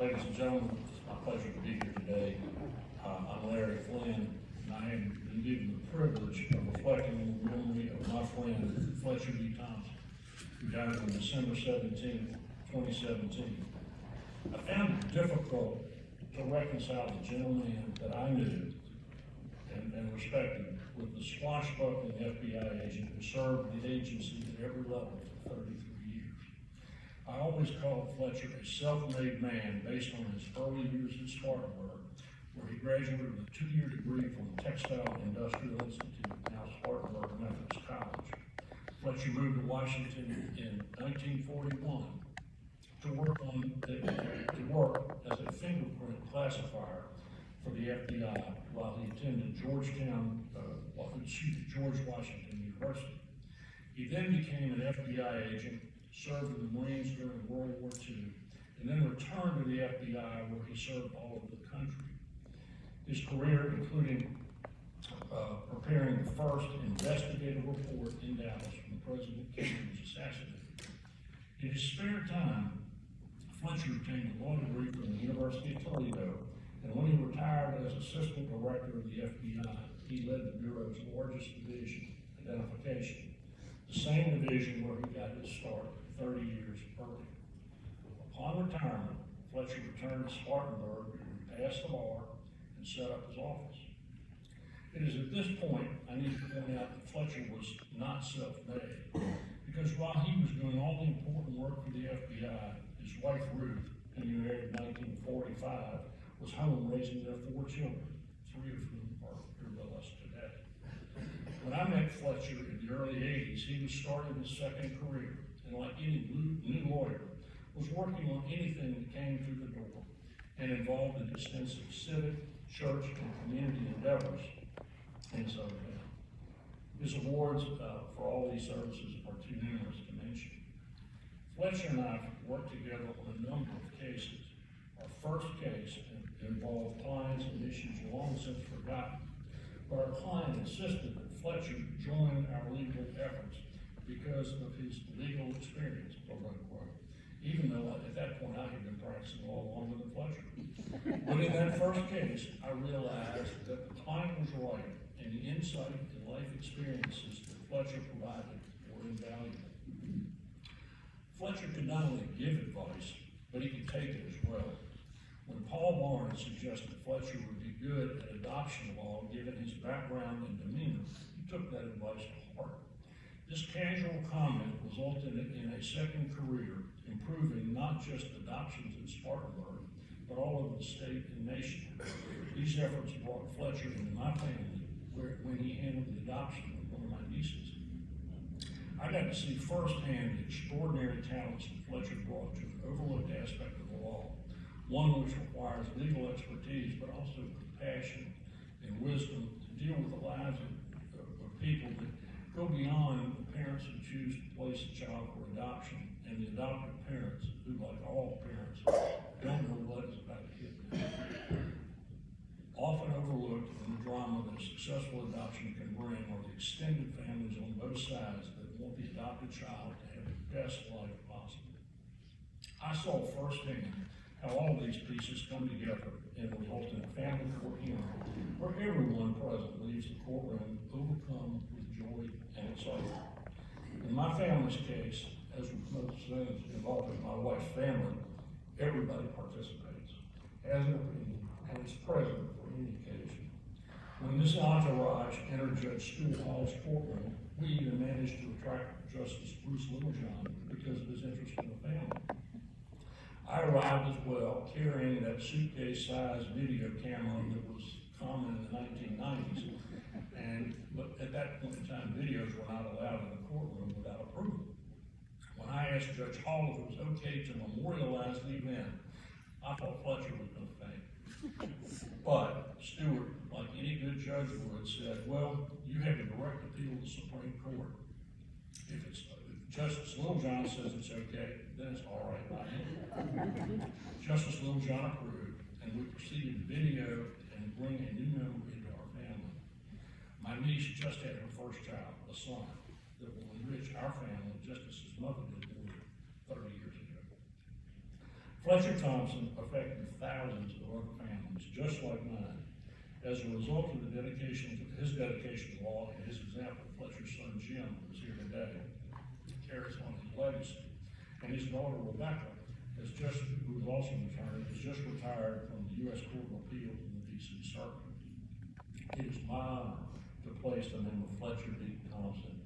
Ladies and gentlemen, it's my pleasure to be here today. I'm Larry Flynn, and I am given the privilege of reflecting on the memory of my friend Fletcher Thompson, who died on December 17, 2017. I found it difficult to reconcile the gentleman that I knew and respected with the swashbuckling FBI agent who served the agency at every level for 33 years. I always called Fletcher a self-made man based on his early years at Spartanburg, where he graduated with a 2-year degree from the Textile Industrial Institute, now Spartanburg Methodist College. Fletcher moved to Washington in 1941 to work as a fingerprint classifier for the FBI while he attended George Washington University. He then became an FBI agent, served in the Marines during World War II, and then returned to the FBI where he served all over the country. His career including preparing the first investigative report in Dallas when President Kennedy was assassinated. In his spare time, Fletcher obtained a law degree from the University of Toledo, and when he retired as assistant director of the FBI, he led the Bureau's largest division, identification, the same division where he got his start 30 years earlier. Upon retirement, Fletcher returned to Spartanburg, where he passed the bar and set up his office. It is at this point I need to point out that Fletcher was not self-made, because while he was doing all the important work for the FBI, his wife Ruth, whom he married in 1945, was home raising their 4 children, 3 of whom are here with us today. When I met Fletcher in the early 80s, he was starting his second career, and like any new lawyer, was working on anything that came through the door and involved in extensive civic, church, and community endeavors, and so on. His awards for all these services are too numerous to mention. Fletcher and I have worked together on a number of cases. Our first case involved clients and issues long since forgotten, but our client insisted that Fletcher join our legal efforts because of his legal experience, quote unquote, even though at that point I had been practicing law longer than Fletcher. But in that first case, I realized that the client was right, and the insight and life experiences that Fletcher provided were invaluable. Fletcher could not only give advice, but he could take it as well. When Paul Barnes suggested Fletcher would be good at adoption law, given his background and demeanor, he took that advice to heart. This casual comment resulted in a second career, improving not just adoptions in Spartanburg, but all over the state and nation. These efforts brought Fletcher into my family when he handled the adoption of one of my nieces. I got to see firsthand the extraordinary talents that Fletcher brought to an overlooked aspect of the law, one which requires legal expertise, but also compassion and wisdom to deal with the lives of people that go beyond the parents who choose to place a child for adoption and the adoptive parents who, like all parents, don't know what is about to hit them. Often overlooked in the drama that a successful adoption can bring are the extended families on both sides that want the adopted child to have the best life possible. I saw firsthand how all of these pieces come together and result in a family court hearing where everyone present leaves the courtroom overcome with joy and excitement. In my family's case, as with most things involving my wife's family, everybody participates, has an opinion, and is present for any occasion. When this entourage entered Judge Stuart Hall's courtroom, we even managed to attract Justice Bruce Littlejohn because of his interest in the family. I arrived as well, carrying that suitcase-sized video camera that was common in the 1990s, but at that point in time, videos were not allowed in the courtroom without approval. When I asked Judge Hall if it was okay to memorialize the event, I thought Fletcher was going to faint. But Stuart, like any good judge would, said, well, you have a direct appeal to the Supreme Court. If Justice Littlejohn says it's okay, then it's all right by him. Justice Littlejohn approved, and we proceeded to video and bring a new member into our family. My niece just had her first child, a son, that will enrich our family just as his mother did more than 30 years ago. Fletcher Thompson affected thousands of other families, just like mine. As a result of his dedication to law and his example, Fletcher's son Jim, who is here today, carries on his legacy. And his daughter Rebecca, who is also an attorney, has just retired from the U.S. Court of Appeals in the D.C. Circuit. It is my honor to place the name of Fletcher D. Thompson